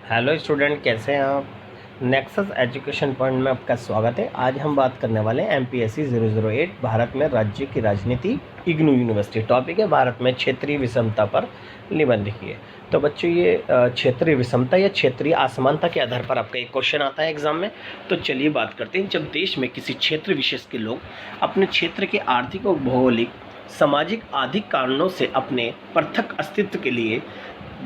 Hello student, कैसे हैं आप। नेक्सस एजुकेशन पॉइंट में आपका स्वागत है। आज हम बात करने वाले हैं MPSC 008 भारत में राज्य की राजनीति, इग्नू यूनिवर्सिटी। टॉपिक है भारत में क्षेत्रीय विषमता पर निबंध लिखिए। तो बच्चों, ये क्षेत्रीय विषमता या क्षेत्रीय असमानता के आधार पर आपका एक क्वेश्चन आता है एग्जाम में। तो चलिए बात करते हैं। जब देश में किसी क्षेत्र विशेष के लोग अपने क्षेत्र के आर्थिक और भौगोलिक, सामाजिक आदि कारणों से अपने पृथक अस्तित्व के लिए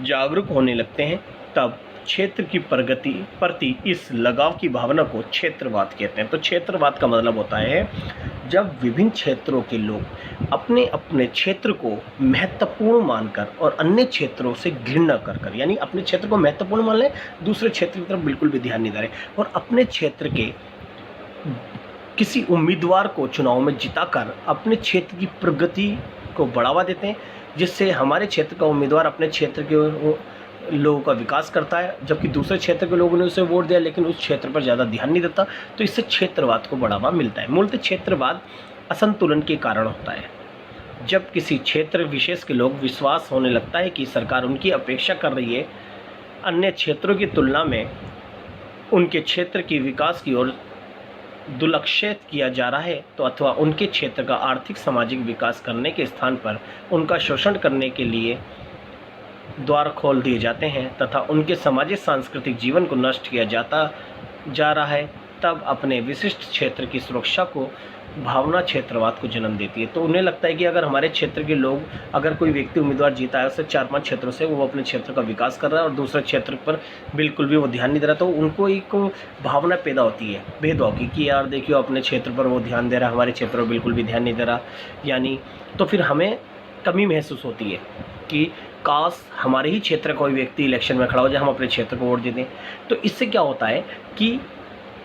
जागरूक होने लगते हैं, तब क्षेत्र की प्रगति प्रति इस लगाव की भावना को क्षेत्रवाद कहते हैं। तो क्षेत्रवाद का मतलब होता है जब विभिन्न क्षेत्रों के लोग अपने अपने क्षेत्र को महत्वपूर्ण मानकर और अन्य क्षेत्रों से घृणा कर यानी अपने क्षेत्र को महत्वपूर्ण मान लें, दूसरे क्षेत्र की तरफ बिल्कुल भी ध्यान नहीं दे रहे, और अपने क्षेत्र के किसी उम्मीदवार को चुनाव में जिताकर अपने क्षेत्र की प्रगति को बढ़ावा देते हैं, जिससे हमारे क्षेत्र का उम्मीदवार अपने क्षेत्र के लोगों का विकास करता है, जबकि दूसरे क्षेत्र के लोगों ने उसे वोट दिया लेकिन उस क्षेत्र पर ज़्यादा ध्यान नहीं देता। तो इससे क्षेत्रवाद को बढ़ावा मिलता है। मूलतः क्षेत्रवाद असंतुलन के कारण होता है। जब किसी क्षेत्र विशेष के लोग विश्वास होने लगता है कि सरकार उनकी अपेक्षा कर रही है, अन्य क्षेत्रों की तुलना में उनके क्षेत्र की विकास की ओर दुर्लक्षित किया जा रहा है, तो अथवा उनके क्षेत्र का आर्थिक सामाजिक विकास करने के स्थान पर उनका शोषण करने के लिए द्वार खोल दिए जाते हैं तथा उनके सामाजिक सांस्कृतिक जीवन को नष्ट किया जाता जा रहा है, तब अपने विशिष्ट क्षेत्र की सुरक्षा को भावना क्षेत्रवाद को जन्म देती है। तो उन्हें लगता है कि अगर हमारे क्षेत्र के लोग, अगर कोई व्यक्ति उम्मीदवार जीता है उससे 4-5 क्षेत्रों से, वो अपने क्षेत्र का विकास कर रहा है और दूसरे क्षेत्र पर बिल्कुल भी वो ध्यान नहीं दे रहा, तो उनको एक भावना पैदा होती है भेदभाव की कि यार देखियो, अपने क्षेत्र पर वो ध्यान दे रहा है, हमारे क्षेत्र पर बिल्कुल भी ध्यान नहीं दे रहा। यानी तो फिर हमें कमी महसूस होती है कि काश हमारे ही क्षेत्र का कोई व्यक्ति इलेक्शन में खड़ा हो जाए, हम अपने क्षेत्र को वोट दे दें। तो इससे क्या होता है कि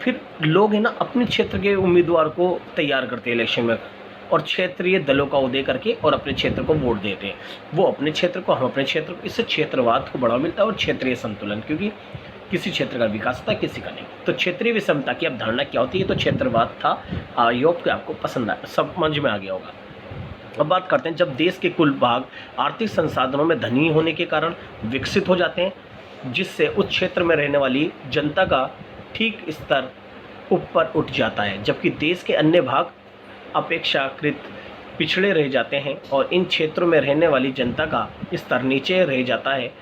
फिर लोग है ना अपने क्षेत्र के उम्मीदवार को तैयार करते हैं इलेक्शन में, और क्षेत्रीय दलों का उदय करके और अपने क्षेत्र को वोट देते हैं। वो अपने क्षेत्र को, हम अपने क्षेत्र को। इससे क्षेत्रवाद को बढ़ावा मिलता है और क्षेत्रीय संतुलन, क्योंकि किसी क्षेत्र का विकास होता है, किसी का नहीं। तो क्षेत्रीय विषमता की अवधारणा क्या होती है? तो क्षेत्रवाद था। आई होप कि आपको पसंद आया, समझ में आ गया होगा। अब बात करते हैं, जब देश के कुल भाग आर्थिक संसाधनों में धनी होने के कारण विकसित हो जाते हैं, जिससे उस क्षेत्र में रहने वाली जनता का ठीक स्तर ऊपर उठ जाता है, जबकि देश के अन्य भाग अपेक्षाकृत पिछड़े रह जाते हैं और इन क्षेत्रों में रहने वाली जनता का स्तर नीचे रह जाता है।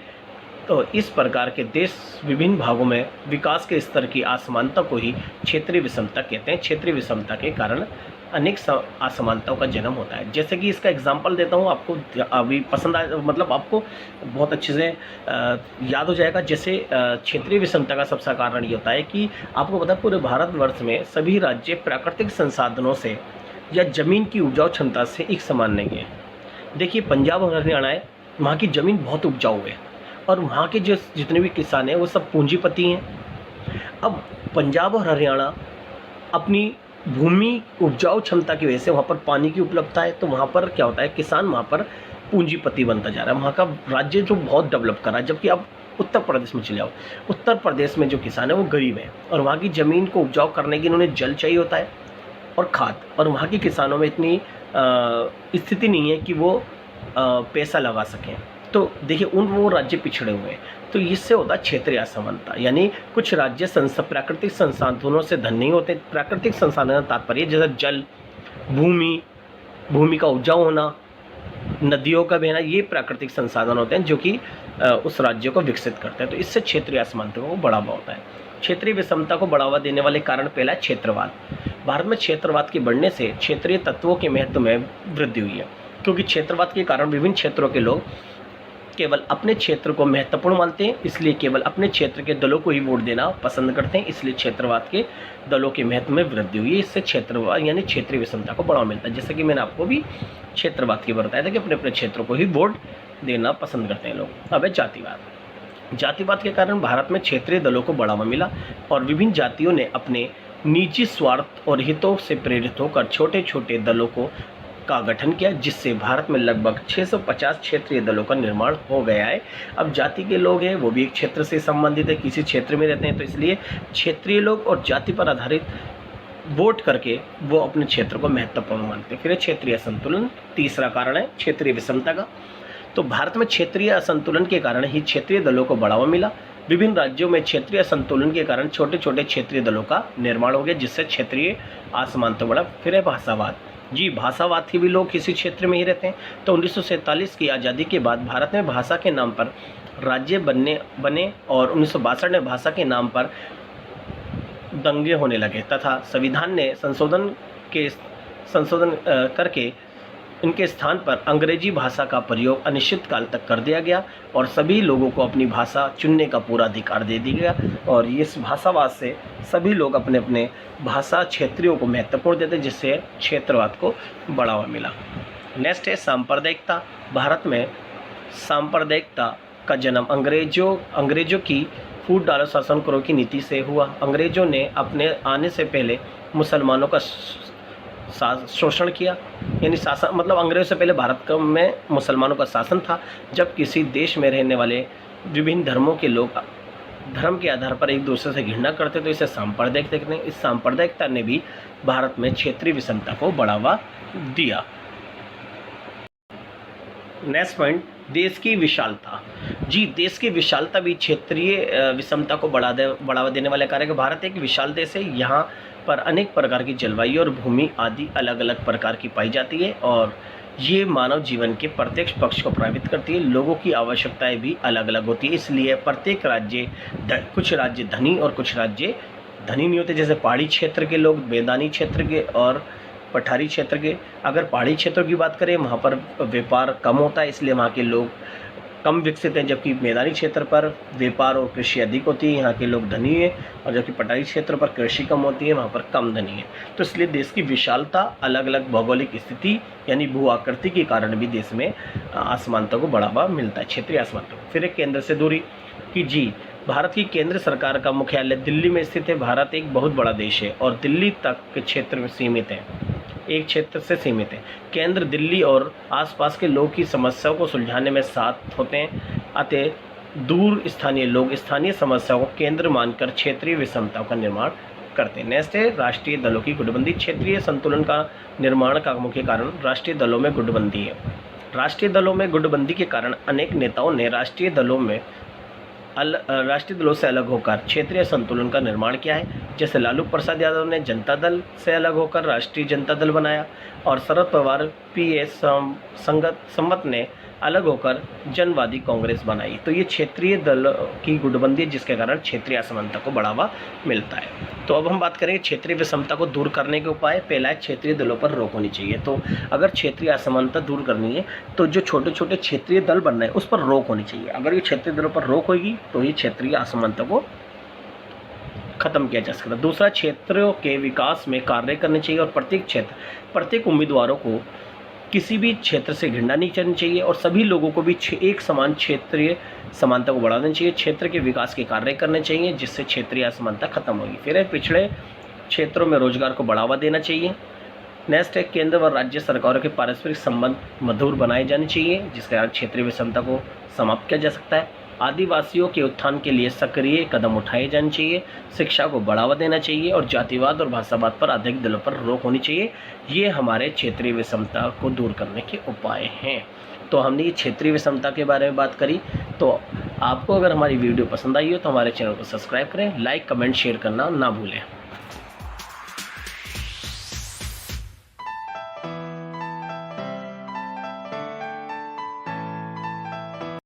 तो इस प्रकार के देश विभिन्न भागों में विकास के स्तर की असमानता को ही क्षेत्रीय विषमता कहते हैं। क्षेत्रीय विषमता के कारण अनेक असमानताओं का जन्म होता है। जैसे कि इसका एग्जांपल देता हूँ, आपको अभी पसंद आए, मतलब आपको बहुत अच्छे से याद हो जाएगा। जैसे क्षेत्रीय विषमता का सबसे कारण ये होता है कि आपको पता है पूरे भारतवर्ष में सभी राज्य प्राकृतिक संसाधनों से या ज़मीन की उपजाऊ क्षमता से एक समान नहीं है। देखिए, पंजाब और हरियाणा है, वहाँ की ज़मीन बहुत उपजाऊ है और वहाँ के जो जितने भी किसान हैं वो सब पूंजीपति हैं। अब पंजाब और हरियाणा अपनी भूमि उपजाऊ क्षमता की वजह से, वहाँ पर पानी की उपलब्धता है, तो वहाँ पर क्या होता है, किसान वहाँ पर पूंजीपति बनता जा रहा है। वहाँ का राज्य जो बहुत डेवलप कर रहा है। जबकि आप उत्तर प्रदेश में चले जाओ, उत्तर प्रदेश में जो किसान है वो गरीब है और वहाँ की ज़मीन को उपजाऊ करने के लिए उन्हें जल चाहिए होता है और खाद, और वहाँ के किसानों में इतनी स्थिति नहीं है कि वो पैसा लगा सकें। तो देखिए, वो राज्य पिछड़े हुए हैं। तो इससे होता है क्षेत्रीय असमानता। यानी कुछ राज्य प्राकृतिक संसाधनों से धन नहीं होते। प्राकृतिक संसाधन तात्पर्य जैसे जल, भूमि का उपजाऊ होना, नदियों का बहना, ये प्राकृतिक संसाधन होते हैं जो कि उस राज्य को विकसित करते हैं। तो इससे क्षेत्रीय असमानता को बढ़ावा होता है। क्षेत्रीय विषमता को बढ़ावा देने वाले कारण पहला है क्षेत्रवाद। भारत में क्षेत्रवाद के बढ़ने से क्षेत्रीय तत्वों के महत्व में वृद्धि हुई है, क्योंकि क्षेत्रवाद के कारण विभिन्न क्षेत्रों के लोग केवल अपने क्षेत्र को महत्वपूर्ण मानते हैं, इसलिए केवल अपने क्षेत्र के दलों को ही वोट देना पसंद करते हैं। इसलिए क्षेत्रवाद के दलों के महत्व में वृद्धि हुई है। इससे क्षेत्रवाद यानी क्षेत्रीय विषमता को बढ़ावा मिलता है। जैसे कि मैंने आपको भी क्षेत्रवाद की बताया था कि अपने अपने क्षेत्रों को ही वोट देना पसंद करते हैं लोग। अब है जातिवाद। जातिवाद के कारण भारत में क्षेत्रीय दलों को बढ़ावा मिला और विभिन्न जातियों ने अपने निजी स्वार्थ और हितों से प्रेरित होकर छोटे छोटे दलों का गठन किया, जिससे भारत में लगभग 650 क्षेत्रीय दलों का निर्माण हो गया है। अब जाति के लोग हैं, वो भी एक क्षेत्र से संबंधित है, किसी क्षेत्र में रहते हैं, तो इसलिए क्षेत्रीय लोग और जाति पर आधारित वोट करके वो अपने क्षेत्र को महत्वपूर्ण मानते हैं। फिर क्षेत्रीय असंतुलन तीसरा कारण है क्षेत्रीय विषमता का। तो भारत में क्षेत्रीय असंतुलन के कारण ही क्षेत्रीय दलों को बढ़ावा मिला, विभिन्न राज्यों में क्षेत्रीय संतुलन के कारण छोटे छोटे क्षेत्रीय दलों का निर्माण हो गया, जिससे क्षेत्रीय असमानता बढ़ा। फिर है भाषावाद। जी, भाषावाद के भी लोग किसी क्षेत्र में ही रहते हैं। तो 1947 की आज़ादी के बाद भारत में भाषा के नाम पर राज्य बने और 1962 में भाषा के नाम पर दंगे होने लगे तथा संविधान ने संशोधन करके इनके स्थान पर अंग्रेजी भाषा का प्रयोग अनिश्चित काल तक कर दिया गया और सभी लोगों को अपनी भाषा चुनने का पूरा अधिकार दे दिया गया। और इस भाषावाद से सभी लोग अपने अपने भाषा क्षेत्रों को महत्वपूर्ण देते, जिससे क्षेत्रवाद को बढ़ावा मिला। नेक्स्ट है सांप्रदायिकता। भारत में सांप्रदायिकता का जन्म अंग्रेजों की फूट डालो शासन करो की नीति से हुआ। अंग्रेजों ने अपने आने से पहले मुसलमानों का शोषण किया, यानी शासन मतलब अंग्रेजों से पहले भारत में मुसलमानों का शासन था। जब किसी देश में रहने वाले विभिन्न धर्मों के लोग धर्म के आधार पर एक दूसरे से घृणा करते तो इसे सांप्रदायिकता कहते हैं। इस सांप्रदायिकता ने भी भारत में क्षेत्रीय विषमता को बढ़ावा दिया। नेक्स्ट पॉइंट, देश की विशालता। जी, देश की विशालता भी क्षेत्रीय विषमता को बढ़ावा देने वाला कार्य है। भारत एक विशाल देश है। यहाँ पर अनेक प्रकार की जलवायु और भूमि आदि अलग अलग प्रकार की पाई जाती है और ये मानव जीवन के प्रत्येक पक्ष को प्रभावित करती है। लोगों की आवश्यकताएं भी अलग अलग होती है, इसलिए प्रत्येक राज्य कुछ राज्य धनी और कुछ राज्य धनी नहीं होते। जैसे पहाड़ी क्षेत्र के लोग मैदानी क्षेत्र के और पठारी क्षेत्र के, अगर पहाड़ी क्षेत्रों की बात करें वहाँ पर व्यापार कम होता है, इसलिए वहाँ के लोग कम विकसित हैं, जबकि मैदानी क्षेत्र पर व्यापार और कृषि अधिक होती है, यहाँ के लोग धनी हैं, और जबकि पठारी क्षेत्र पर कृषि कम होती है, वहाँ पर कम धनी है। तो इसलिए देश की विशालता, अलग अलग भौगोलिक स्थिति यानी भू आकृति के कारण भी देश में असमानता को बढ़ावा मिलता है, क्षेत्रीय असमानता को। फिर एक केंद्र से दूरी कि जी, भारत की केंद्र सरकार का मुख्यालय दिल्ली में स्थित है। भारत एक बहुत बड़ा देश है और दिल्ली तक के क्षेत्र में सीमित है, एक क्षेत्र से सीमित है। केंद्र दिल्ली और आसपास के लोगों की समस्याओं को सुलझाने में साथ होते हैं, अतः दूर स्थानीय लोग स्थानीय समस्याओं को केंद्र मानकर क्षेत्रीय विषमताओं का निर्माण करते हैं। नेक्स्ट है राष्ट्रीय दलों की गुटबंदी। क्षेत्रीय संतुलन का निर्माण का मुख्य कारण राष्ट्रीय दलों में गुटबंदी है। राष्ट्रीय दलों में गुटबंदी के कारण अनेक नेताओं ने राष्ट्रीय दलों से अलग होकर क्षेत्रीय संतुलन का निर्माण किया है। जैसे लालू प्रसाद यादव ने जनता दल से अलग होकर राष्ट्रीय जनता दल बनाया और शरद पवार पीएस संमत ने अलग होकर जनवादी कांग्रेस बनाई। तो ये क्षेत्रीय दल की गुटबंदी है, जिसके कारण क्षेत्रीय असमानता को बढ़ावा मिलता है। तो अब हम बात करेंगे क्षेत्रीय विषमता को दूर करने के उपाय। पहला है क्षेत्रीय दलों पर रोक होनी चाहिए। तो अगर क्षेत्रीय असमानता दूर करनी है तो जो छोटे छोटे क्षेत्रीय दल बनना है उस पर रोक होनी चाहिए। अगर ये क्षेत्रीय दलों पर रोक होगी तो ये क्षेत्रीय असमानता को खत्म किया जा सकता है। दूसरा, क्षेत्रों के विकास में कार्य करने चाहिए और प्रत्येक उम्मीदवारों को किसी भी क्षेत्र से घृणा नहीं करनी चाहिए और सभी लोगों को भी एक समान क्षेत्रीय समानता को बढ़ाना चाहिए। क्षेत्र के विकास के कार्य करने चाहिए, जिससे क्षेत्रीय असमानता खत्म होगी। फिर है पिछड़े क्षेत्रों में रोजगार को बढ़ावा देना चाहिए। नेक्स्ट है केंद्र व राज्य सरकारों के पारस्परिक संबंध मधुर बनाए जाने चाहिए, जिसके कारण क्षेत्रीय विषमता को समाप्त किया जा सकता है। आदिवासियों के उत्थान के लिए सक्रिय कदम उठाए जाने चाहिए। शिक्षा को बढ़ावा देना चाहिए और जातिवाद और भाषावाद पर अधिक दलों पर रोक होनी चाहिए। ये हमारे क्षेत्रीय विषमता को दूर करने के उपाय हैं। तो हमने ये क्षेत्रीय विषमता के बारे में बात करी। तो आपको अगर हमारी वीडियो पसंद आई हो तो हमारे चैनल को सब्सक्राइब करें, लाइक कमेंट शेयर करना ना भूलें।